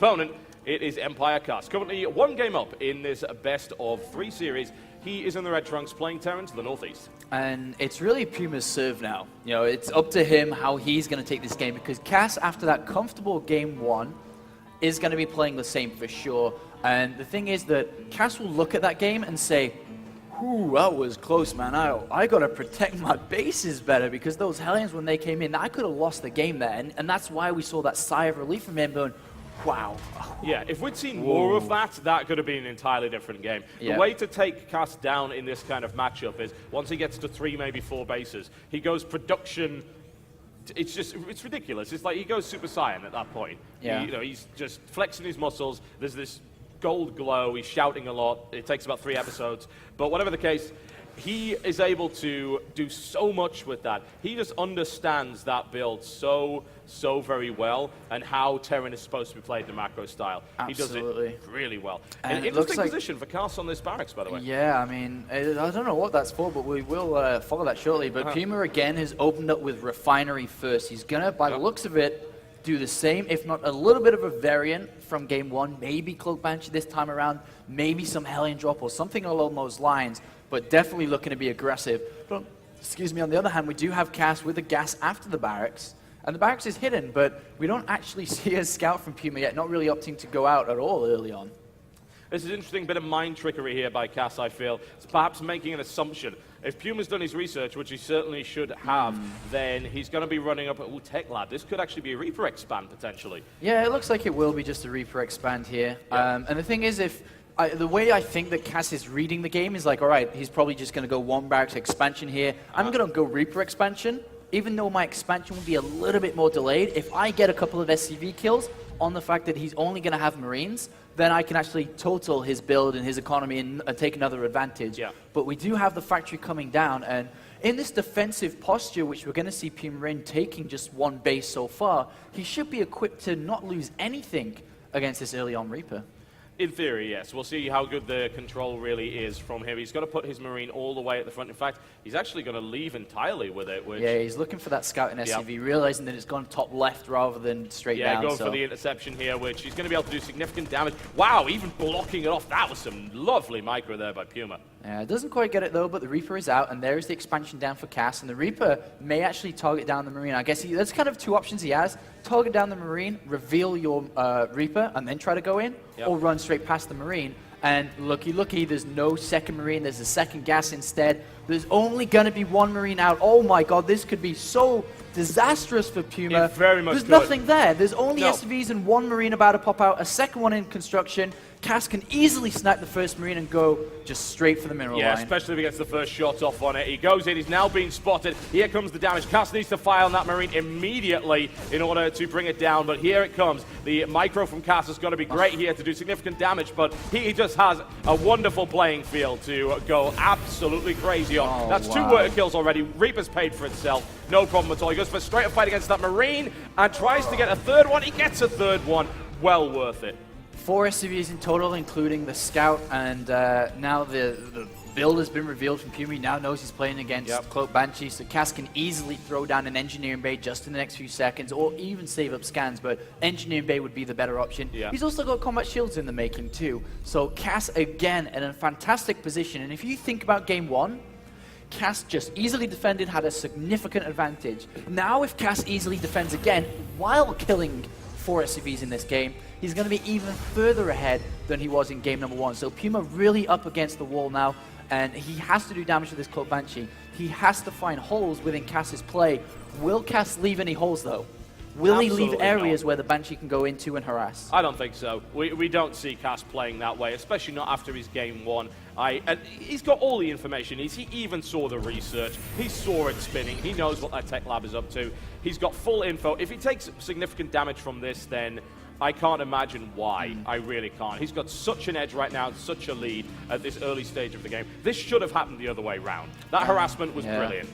Opponent, it is Empire Cast. Currently 1 game up in this best of 3 series. He is in the red trunks playing Terran to the northeast. And it's really Puma's serve now. You know, it's up to him how he's going to take this game, because Cass, after that comfortable game 1, is going to be playing the same for sure. And the thing is that Cass will look at that game and say, "Ooh, that was close, man. I got to protect my bases better, because those Hellions, when they came in, I could have lost the game there." And that's why we saw that sigh of relief from him going, wow. Yeah, if we'd seen more of that, that could have been an entirely different game. Yeah. The way to take Cass down in this kind of matchup is, once he gets to 3, maybe 4 bases, he goes production. It's ridiculous. It's like he goes Super Saiyan at that point. Yeah. You know, he's just flexing his muscles. There's this gold glow. He's shouting a lot. It takes about 3 episodes. But whatever the case, he is able to do so much with that. He just understands that build so very well, and how Terran is supposed to be played in the macro style. Absolutely. He does it really well. And An it looks interesting like position for Cass on this barracks, by the way. Yeah, I mean, I don't know what that's for, but we will follow that shortly. But Puma, again, has opened up with Refinery first. He's going to, by the looks of it, do the same, if not a little bit of a variant from game 1. Maybe Cloak Banshee this time around, maybe some Hellion Drop or something along those lines, but definitely looking to be aggressive. But, excuse me, on the other hand, we do have Cass with the gas after the barracks. And the barracks is hidden, but we don't actually see a scout from Puma yet, not really opting to go out at all early on. This is an interesting bit of mind trickery here by Cass, I feel. It's perhaps making an assumption. If Puma's done his research, which he certainly should have, then he's going to be running up at Tech Lab. This could actually be a Reaper expand, potentially. Yeah, it looks like it will be just a Reaper expand here. Yeah. And the thing is, the way I think that Cass is reading the game is like, all right, he's probably just going to go 1 barracks expansion here. I'm going to go Reaper expansion, even though my expansion will be a little bit more delayed. If I get a couple of SCV kills on the fact that he's only going to have Marines, then I can actually total his build and his economy and take another advantage. Yeah. But we do have the factory coming down, and in this defensive posture, which we're going to see Puma in taking just 1 base so far, he should be equipped to not lose anything against this early on Reaper. In theory, yes. We'll see how good the control really is from him. He's got to put his Marine all the way at the front. In fact, he's actually going to leave entirely with it. Which, yeah, he's looking for that scout in SCV, realizing that it's gone top left rather than straight down. Yeah, going for the interception here, which he's going to be able to do significant damage. Wow, even blocking it off. That was some lovely micro there by Puma. Yeah, it doesn't quite get it though, but the Reaper is out, and there is the expansion down for Cass, and the Reaper may actually target down the Marine. I guess there's kind of 2 options he has. Target down the Marine, reveal your Reaper, and then try to go in, or run straight past the Marine. And looky, there's no second Marine, there's a second gas instead. There's only going to be 1 Marine out. Oh my god, this could be so disastrous for Puma. It very much There's could. nothing there. There's only SCVs and 1 Marine about to pop out, a second one in construction. Cass can easily snipe the first Marine and go just straight for the mineral line. Yeah, especially if he gets the first shot off on it. He goes in, he's now being spotted. Here comes the damage. Cass needs to fire on that Marine immediately in order to bring it down, but here it comes. The micro from Cass has got to be great here to do significant damage, but he just has a wonderful playing field to go absolutely crazy on. That's 2 worker kills already. Reaper's paid for itself. No problem at all. He goes for a straight up fight against that Marine and tries to get a 3rd one. He gets a 3rd one. Well worth it. 4 SCVs in total, including the scout, and now the build has been revealed from Puma. He now knows he's playing against Cloak Banshee, so Cass can easily throw down an Engineering Bay just in the next few seconds, or even save up scans, but Engineering Bay would be the better option. Yeah. He's also got combat shields in the making too, so Cass again in a fantastic position. And if you think about game 1, Cass just easily defended, had a significant advantage. Now if Cass easily defends again, while killing 4 SCVs in this game, he's going to be even further ahead than he was in game number 1. So Puma really up against the wall now, and he has to do damage with this Cloak Banshee. He has to find holes within Cass's play. Will Cass leave any holes though? Will Absolutely he leave areas not. where the Banshee can go into and harass? I don't think so. We don't see Cass playing that way, especially not after his game 1. And he's got all the information. He even saw the research. He saw it spinning. He knows what that tech lab is up to. He's got full info. If he takes significant damage from this, then I can't imagine why. I really can't. He's got such an edge right now, such a lead at this early stage of the game. This should have happened the other way round. That harassment was brilliant.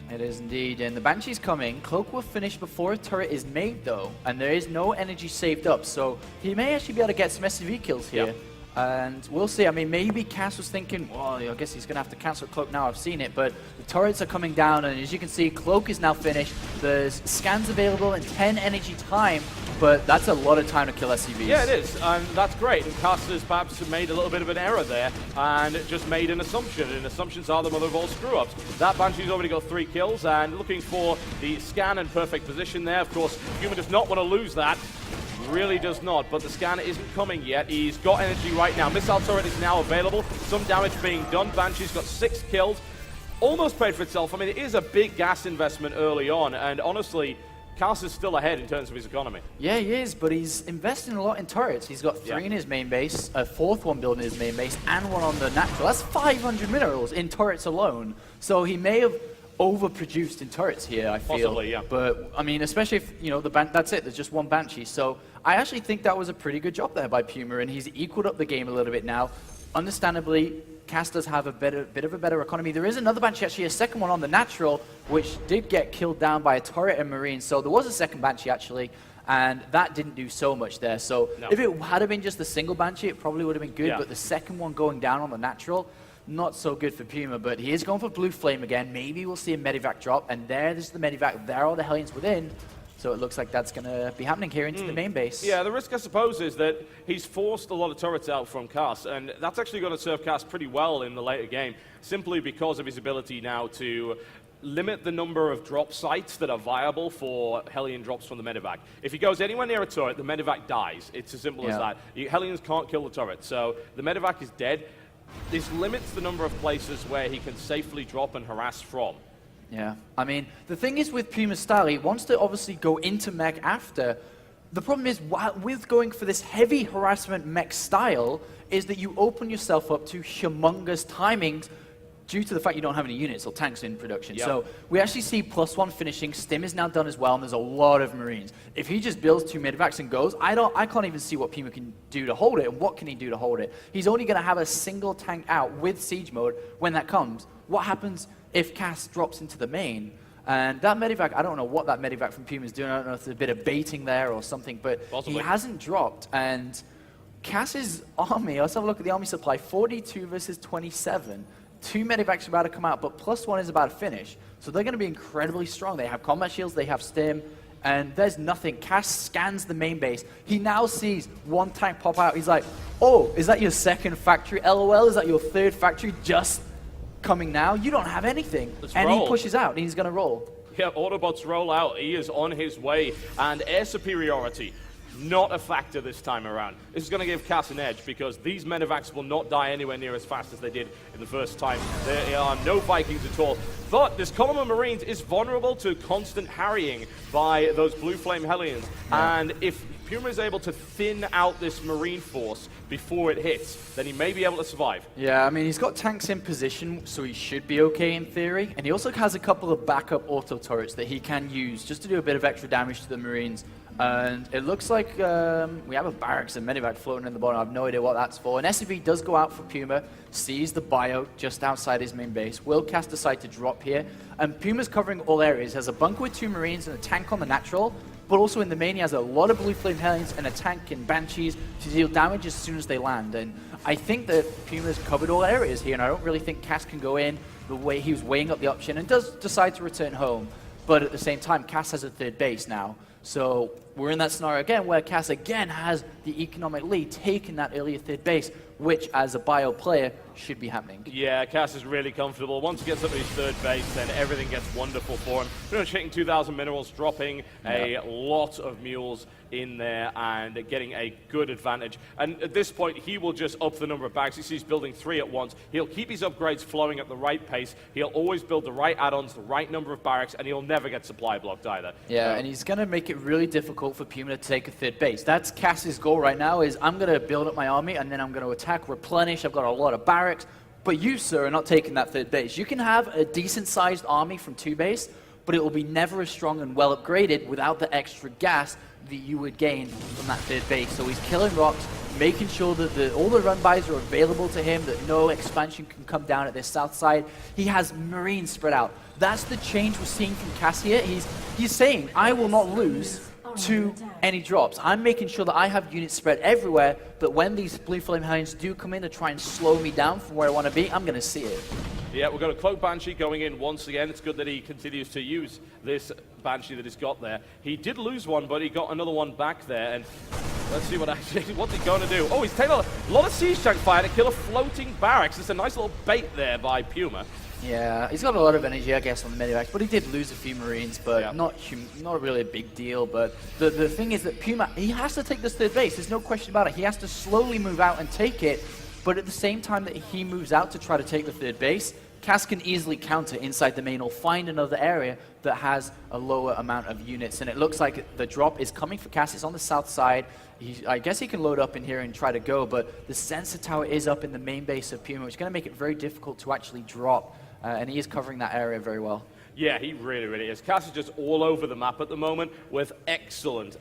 It is indeed, and the Banshee's coming. Cloak will finish before a turret is made though, and there is no energy saved up, so he may actually be able to get some SCV kills here. And we'll see. I mean, maybe Cass was thinking, well, I guess he's going to have to cancel Cloak now. I've seen it. But the turrets are coming down. And as you can see, Cloak is now finished. There's scans available in 10 energy time. But that's a lot of time to kill SCVs. Yeah, it is. And that's great. And Casters perhaps made a little bit of an error there and just made an assumption. And assumptions are the mother of all screw-ups. That Banshee's already got 3 kills. And looking for the scan and perfect position there. Of course, Puma does not want to lose that. Really does not, but the scan isn't coming yet. He's got energy right now. Missile turret is now available. Some damage being done. Banshee's got 6 kills. Almost paid for itself. I mean, it is a big gas investment early on, and honestly, Cast is still ahead in terms of his economy. Yeah, he is, but he's investing a lot in turrets. He's got 3 in his main base, a 4th one built in his main base, and 1 on the natural. That's 500 minerals in turrets alone. So he may have overproduced in turrets here, I feel. Possibly, yeah. But, I mean, especially if, you know, that's it. There's just 1 Banshee. So I actually think that was a pretty good job there by Puma, and he's equaled up the game a little bit now. Understandably, Cass does have a bit of a better economy. There is another Banshee, actually, a 2nd one on the natural, which did get killed down by a turret and Marine. So there was a 2nd Banshee, actually, and that didn't do so much there. So if it had been just a single Banshee, it probably would have been good, but the 2nd one going down on the natural, not so good for Puma, but he is going for Blue Flame again. Maybe we'll see a Medivac drop, and there's the Medivac. There are the Hellions within. So it looks like that's going to be happening here into the main base. Yeah, the risk, I suppose, is that he's forced a lot of turrets out from Cass, and that's actually going to serve Cass pretty well in the later game, simply because of his ability now to limit the number of drop sites that are viable for Hellion drops from the Medivac. If he goes anywhere near a turret, the Medivac dies. It's as simple as that. Hellions can't kill the turret, so the Medivac is dead. This limits the number of places where he can safely drop and harass from. Yeah, I mean, the thing is with Puma's style, he wants to obviously go into mech after. The problem is, with going for this heavy harassment mech style, is that you open yourself up to humongous timings due to the fact you don't have any units or tanks in production. So we actually see +1 finishing. Stim is now done as well, and there's a lot of Marines. If he just builds 2 Medivacs and goes, I can't even see what Puma can do to hold it, and what can he do to hold it. He's only going to have a single tank out with siege mode when that comes. What happens if Cass drops into the main? And that Medivac, I don't know what that Medivac from Puma is doing. I don't know if there's a bit of baiting there or something, but he hasn't dropped. And Cass's army, let's have a look at the army supply, 42 versus 27. 2 Medivacs are about to come out, but +1 is about to finish. So they're going to be incredibly strong. They have combat shields, they have stim, and there's nothing. Cass scans the main base. He now sees 1 tank pop out. He's like, oh, is that your 2nd factory? LOL, is that your 3rd factory just coming now? You don't have anything. He pushes out, and he's going to roll. Yeah, Autobots roll out. He is on his way, and air superiority, not a factor this time around. This is going to give Cass an edge because these Medivacs will not die anywhere near as fast as they did in the first time. There are no Vikings at all. But this column of Marines is vulnerable to constant harrying by those Blue Flame Hellions. And if Puma is able to thin out this Marine force before it hits, then he may be able to survive. Yeah, I mean, he's got tanks in position, so he should be okay in theory. And he also has a couple of backup auto turrets that he can use just to do a bit of extra damage to the Marines. And it looks like we have a barracks and Medivac floating in the bottom. I have no idea what that's for. And SCV does go out for Puma, sees the bio just outside his main base. Will Cass decide to drop here. And Puma's covering all areas. Has a bunker with 2 Marines and a tank on the natural. But also in the main, he has a lot of Blue Flame Hellions and a tank and Banshees to deal damage as soon as they land. And I think that Puma's covered all areas here, and I don't really think Cass can go in the way he was weighing up the option and does decide to return home. But at the same time, Cass has a 3rd base now. So we're in that scenario again where Cass again has the economic lead, taking that earlier 3rd base, which as a bio player should be happening. Yeah, Cass is really comfortable. Once he gets up to his 3rd base, then everything gets wonderful for him. Pretty much hitting 2,000 minerals, dropping a lot of mules in there and getting a good advantage. And at this point, he will just up the number of bags. He sees building 3 at once. He'll keep his upgrades flowing at the right pace. He'll always build the right add-ons, the right number of barracks, and he'll never get supply blocked either. Yeah, and he's going to make it really difficult for Puma to take a 3rd base. That's Cass's goal right now, is I'm going to build up my army, and then I'm going to attack, replenish. I've got a lot of barracks. But you, sir, are not taking that 3rd base. You can have a decent-sized army from 2 base, but it will be never as strong and well upgraded without the extra gas that you would gain from that 3rd base. So he's killing rocks, making sure that all the run-bys are available to him, that no expansion can come down at this south side. He has Marines spread out. That's the change we're seeing from Cass here. He's saying, I will not lose to any drops. I'm making sure that I have units spread everywhere, that when these Blue Flame Hellions do come in to try and slow me down from where I want to be, I'm going to see it. Yeah, we've got a Cloak Banshee going in once again. It's good that he continues to use this Banshee that he's got there. He did lose one, but he got another one back there, and let's see what's he going to do. Oh, he's taking a lot of siege tank fire to kill a floating barracks. It's a nice little bait there by Puma. Yeah, he's got a lot of energy, I guess, on the medivacs, but he did lose a few Marines, but yeah. not really a big deal. But the thing is that Puma, he has to take this third base. There's no question about it. He has to slowly move out and take it, but at the same time that he moves out to try to take the third base, Cass can easily counter inside the main or find another area that has a lower amount of units. And it looks like the drop is coming for Cass. It's on the south side. I guess he can load up in here and try to go, but the sensor tower is up in the main base of Puma, which is going to make it very difficult to actually drop. And he is covering that area very well. Yeah, he really is. Cass is just all over the map at the moment with excellent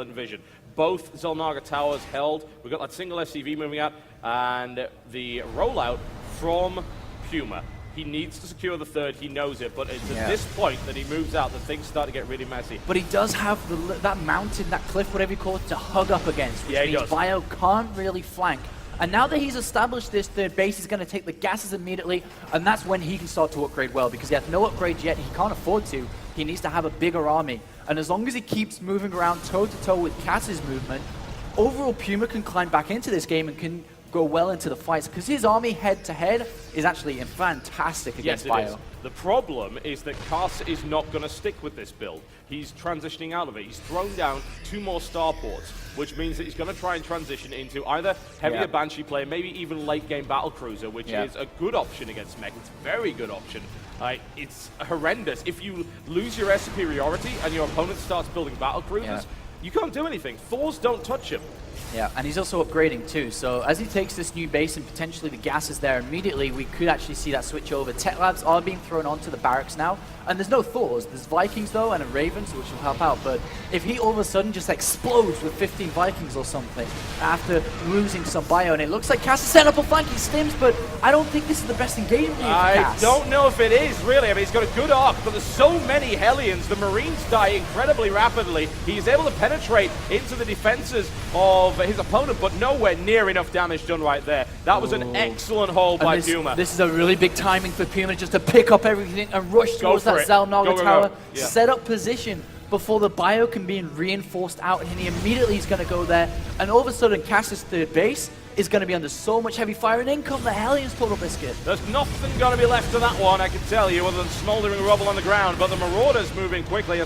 vision. Both Xel'Naga towers held. We've got that single SCV moving out, and the rollout from Puma. He needs to secure the third, he knows it, but it's at this point that he moves out that things start to get really messy. But he does have that mountain, that cliff, whatever you call it, to hug up against, which means Bio can't really flank. And now that he's established this third base, he's going to take the gases immediately, and that's when he can start to upgrade well, because he has no upgrades yet, he can't afford to. He needs to have a bigger army. And as long as he keeps moving around toe-to-toe with Cass's movement, overall Puma can climb back into this game and can go well into the fights, because his army head-to-head is actually fantastic against Bio. Is. The problem is that Cass is not going to stick with this build. He's transitioning out of it. He's thrown down 2 more starports, which means that he's going to try and transition into either heavier Banshee play, maybe even late-game battlecruiser, which is a good option against mech. It's a very good option. It's horrendous. If you lose your air superiority and your opponent starts building battlecruisers, you can't do anything. Thors don't touch him. Yeah, and he's also upgrading too, so as he takes this new base and potentially the gas is there immediately, we could actually see that switch over. Tech labs are being thrown onto the barracks now, and there's no Thors. There's Vikings though, and a Ravens, which will help out, but if he all of a sudden just explodes with 15 Vikings or something after losing some Bio, and it looks like Cass is setting up a flanking stims, but I don't think this is the best engagement for Cass. I don't know if it is, really. I mean, he's got a good arc, but there's so many Hellions. The Marines die incredibly rapidly. He's able to penetrate into the defenses of his opponent, but nowhere near enough damage done right there. That was an excellent hold by Puma. This is a really big timing for Puma just to pick up everything and rush towards that Xel'Naga tower, set up position before the Bio can be reinforced out, and he immediately is going to go there, and all of a sudden Cass's third base is going to be under so much heavy fire, and in come the Hellions, Total Biscuit. There's nothing going to be left of that one, I can tell you, other than smoldering rubble on the ground, but the Marauders moving quickly.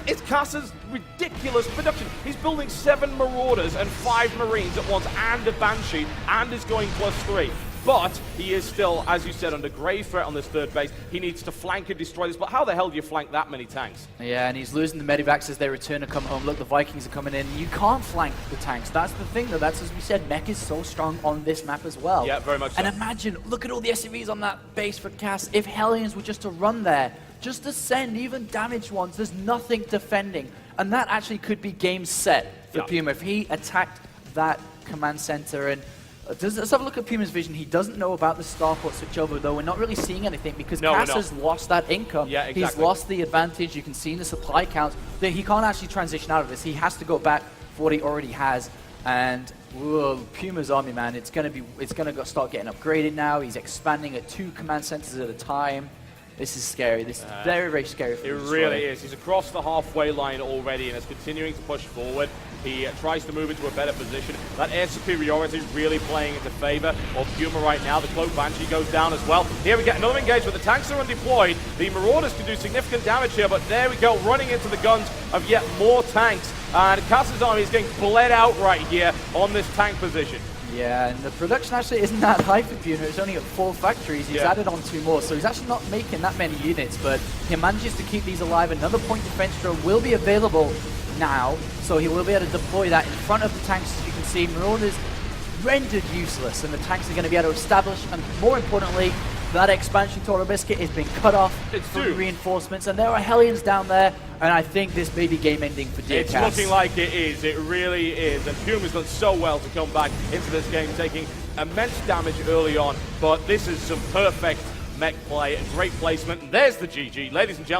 It's Cass's ridiculous production. He's building 7 Marauders and 5 Marines at once, and a Banshee, and is going +3. But he is still, as you said, under grave threat on this third base. He needs to flank and destroy this. But how the hell do you flank that many tanks? Yeah, and he's losing the medivacs as they return to come home. Look, the Vikings are coming in. You can't flank the tanks. That's the thing, though. That's, as we said, mech is so strong on this map as well. Yeah, very much so. And imagine, look at all the SCVs on that base for Cass. If Hellions were just to run there, just to send even damaged ones, there's nothing defending. And that actually could be game set for Puma if he attacked that command center. And let's have a look at Puma's vision. He doesn't know about the starport switchover, though. We're not really seeing anything because Cass has lost that income. Yeah, exactly. He's lost the advantage. You can see in the supply counts that he can't actually transition out of this. He has to go back for what he already has. And Puma's army, man, it's gonna start getting upgraded now. He's expanding at 2 command centers at a time. This is scary. This is very, very scary for him. It really is. He's across the halfway line already and is continuing to push forward. He tries to move into a better position. That air superiority is really playing into favor of Puma right now. The Cloak Banshee goes down as well. Here we get another engagement. The tanks are undeployed. The Marauders can do significant damage here, but there we go, running into the guns of yet more tanks. And Cass's army is getting bled out right here on this tank position. Yeah, and the production actually isn't that high for Puma. It's only at 4 factories. He's added on 2 more, so he's actually not making that many units, but he manages to keep these alive. Another point defense drone will be available now, so he will be able to deploy that in front of the tanks. As you can see, Marauders rendered useless, and the tanks are going to be able to establish, and more importantly, that expansion Total Biscuit is being cut off from reinforcements, and there are Hellions down there, and I think this may be game-ending for Dear It's Cass. looking like it is. It really is. And Puma's done so well to come back into this game, taking immense damage early on, but this is some perfect mech play and great placement. And there's the GG, ladies and gentlemen.